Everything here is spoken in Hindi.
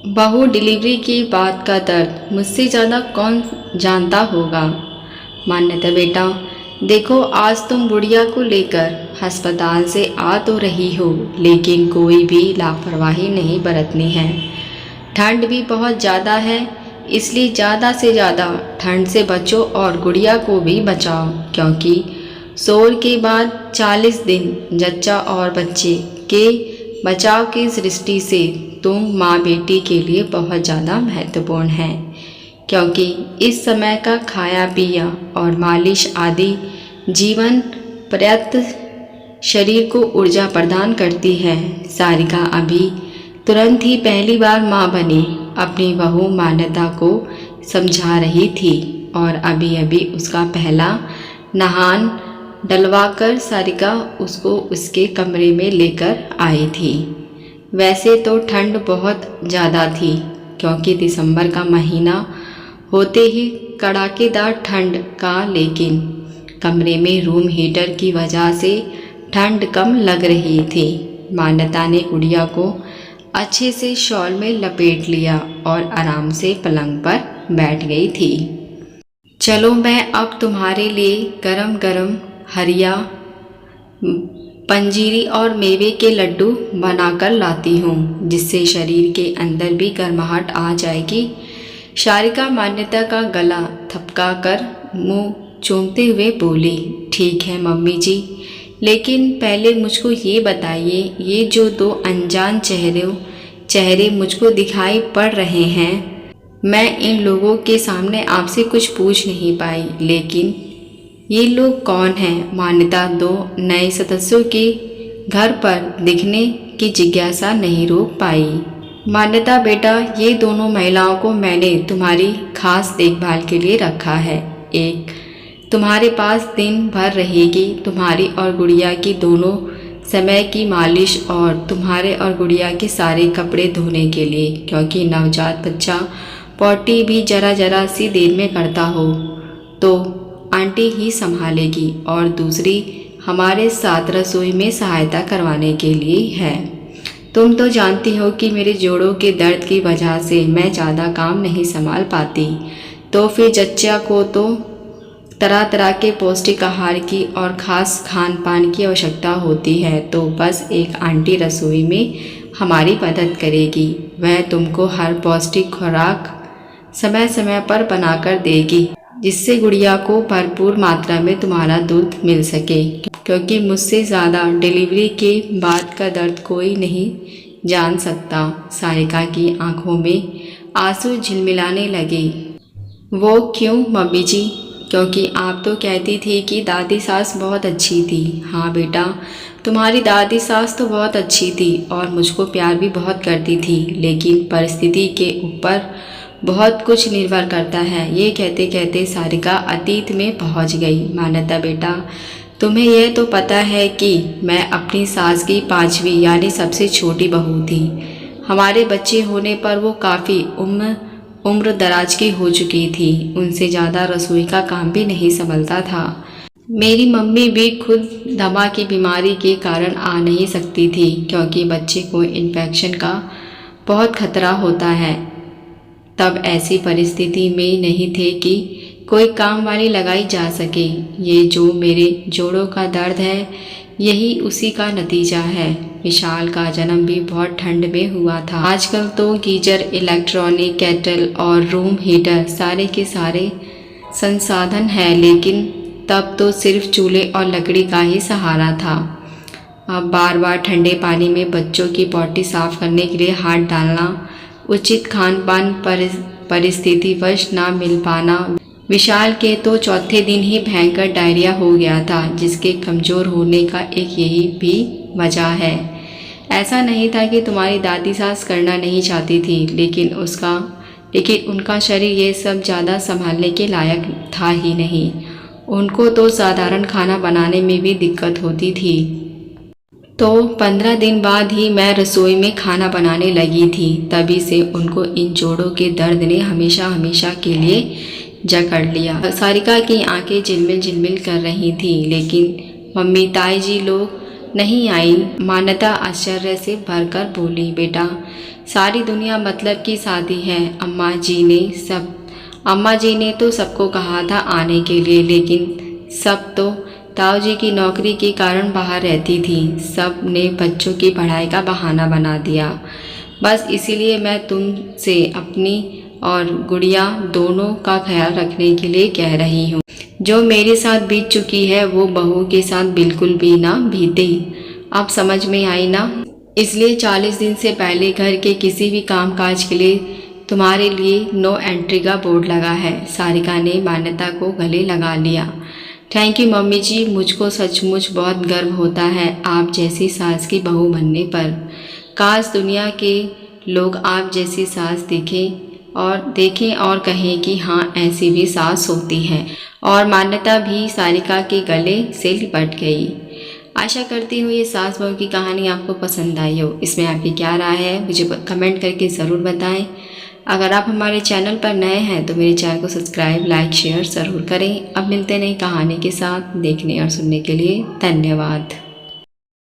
बहू डिलीवरी की बात का दर्द मुझसे ज़्यादा कौन जानता होगा। मान्यता बेटा, देखो आज तुम बुढ़िया को लेकर अस्पताल से आ तो रही हो, लेकिन कोई भी लापरवाही नहीं बरतनी है। ठंड भी बहुत ज़्यादा है, इसलिए ज़्यादा से ज़्यादा ठंड से बचो और गुड़िया को भी बचाओ, क्योंकि शोर के बाद 40 दिन जच्चा और बच्चे के बचाव की दृष्टि से तुम माँ बेटी के लिए बहुत ज़्यादा महत्वपूर्ण है, क्योंकि इस समय का खाया पिया और मालिश आदि जीवन पर्याप्त शरीर को ऊर्जा प्रदान करती है। सारिका अभी तुरंत ही पहली बार माँ बनी अपनी बहू मान्यता को समझा रही थी और अभी अभी उसका पहला नहान डलवाकर सारिका उसको उसके कमरे में लेकर आई थी। वैसे तो ठंड बहुत ज़्यादा थी, क्योंकि दिसंबर का महीना होते ही कड़ाकेदार ठंड का, लेकिन कमरे में रूम हीटर की वजह से ठंड कम लग रही थी। मान्यता ने गुड़िया को अच्छे से शॉल में लपेट लिया और आराम से पलंग पर बैठ गई थी। चलो मैं अब तुम्हारे लिए गरम गरम हरिया पंजीरी और मेवे के लड्डू बनाकर लाती हूँ, जिससे शरीर के अंदर भी गर्माहट आ जाएगी। सारिका मान्यता का गला थपका कर मुँह चूमते हुए बोली, ठीक है मम्मी जी, लेकिन पहले मुझको ये बताइए, ये जो दो अनजान चेहरे मुझको दिखाई पड़ रहे हैं, मैं इन लोगों के सामने आपसे कुछ पूछ नहीं पाई, लेकिन ये लोग कौन हैं? मान्यता दो नए सदस्यों के घर पर दिखने की जिज्ञासा नहीं रोक पाई। मान्यता बेटा, ये दोनों महिलाओं को मैंने तुम्हारी खास देखभाल के लिए रखा है। एक तुम्हारे पास दिन भर रहेगी, तुम्हारी और गुड़िया की दोनों समय की मालिश और तुम्हारे और गुड़िया के सारे कपड़े धोने के लिए, क्योंकि नवजात बच्चा पॉटी भी जरा सी देर में करता हो तो आंटी ही संभालेगी, और दूसरी हमारे साथ रसोई में सहायता करवाने के लिए है। तुम तो जानती हो कि मेरे जोड़ों के दर्द की वजह से मैं ज़्यादा काम नहीं संभाल पाती, तो फिर जच्चा को तो तरह तरह के पौष्टिक आहार की और ख़ास खान पान की आवश्यकता होती है, तो बस एक आंटी रसोई में हमारी मदद करेगी। वह तुमको हर पौष्टिक खुराक समय समय पर बनाकर देगी, जिससे गुड़िया को भरपूर मात्रा में तुम्हारा दूध मिल सके, क्योंकि मुझसे ज़्यादा डिलीवरी के बाद का दर्द कोई नहीं जान सकता। सारिका की आंखों में आंसू झिलमिलाने लगे। वो क्यों मम्मी जी? क्योंकि आप तो कहती थी कि दादी सास बहुत अच्छी थी। हाँ बेटा, तुम्हारी दादी सास तो बहुत अच्छी थी और मुझको प्यार भी बहुत करती थी, लेकिन परिस्थिति के ऊपर बहुत कुछ निर्भर करता है। ये कहते कहते सारिका अतीत में पहुंच गई। मान्यता बेटा, तुम्हें यह तो पता है कि मैं अपनी सास की 5वीं यानी सबसे छोटी बहू थी। हमारे बच्चे होने पर वो काफ़ी उम्र दराज की हो चुकी थी। उनसे ज़्यादा रसोई का काम भी नहीं संभलता था। मेरी मम्मी भी खुद दमा की बीमारी के कारण आ नहीं सकती थी, क्योंकि बच्चे को इन्फेक्शन का बहुत खतरा होता है। तब ऐसी परिस्थिति में नहीं थे कि कोई काम वाली लगाई जा सके। ये जो मेरे जोड़ों का दर्द है, यही उसी का नतीजा है। विशाल का जन्म भी बहुत ठंड में हुआ था। आजकल तो गीजर, इलेक्ट्रॉनिक केटल और रूम हीटर सारे के सारे संसाधन है, लेकिन तब तो सिर्फ चूल्हे और लकड़ी का ही सहारा था। अब बार बार ठंडे पानी में बच्चों की पॉटी साफ करने के लिए हाथ डालना, उचित खान पान परिस्थितिवश ना मिल पाना। विशाल के तो चौथे दिन ही भयंकर डायरिया हो गया था, जिसके कमज़ोर होने का एक यही भी वजह है। ऐसा नहीं था कि तुम्हारी दादी सास करना नहीं चाहती थी, लेकिन उनका शरीर ये सब ज़्यादा संभालने के लायक था ही नहीं। उनको तो साधारण खाना बनाने में भी दिक्कत होती थी। तो 15 दिन बाद ही मैं रसोई में खाना बनाने लगी थी। तभी से उनको इन जोड़ों के दर्द ने हमेशा के लिए जकड़ लिया। सारिका की आंखें झिलमिल कर रही थी, लेकिन मम्मी ताई जी लोग नहीं आई। मान्यता आश्चर्य से भरकर बोली, बेटा सारी दुनिया मतलब की शादी है। अम्मा जी ने तो सबको कहा था आने के लिए, लेकिन सब तो ताऊ जी की नौकरी के कारण बाहर रहती थी। सब ने बच्चों की पढ़ाई का बहाना बना दिया। बस इसीलिए मैं तुमसे अपनी और गुड़िया दोनों का ख्याल रखने के लिए कह रही हूँ। जो मेरे साथ बीत चुकी है वो बहू के साथ बिल्कुल भी ना बीते। अब समझ में आई ना? इसलिए 40 दिन से पहले घर के किसी भी काम काज के लिए तुम्हारे लिए नो एंट्री का बोर्ड लगा है। सारिका ने मान्यता को गले लगा लिया। थैंक यू मम्मी जी, मुझको सचमुच बहुत गर्व होता है आप जैसी सास की बहू बनने पर। काश दुनिया के लोग आप जैसी सास देखें और कहें कि हाँ ऐसी भी सास होती है। और मान्यता भी सारिका के गले से लिपट गई। आशा करती हूँ ये सास बहू की कहानी आपको पसंद आई हो। इसमें आपकी क्या राय है मुझे कमेंट करके ज़रूर बताएं। अगर आप हमारे चैनल पर नए हैं तो मेरे चैनल को सब्सक्राइब, लाइक, शेयर ज़रूर करें। अब मिलते नई कहानी के साथ। देखने और सुनने के लिए धन्यवाद।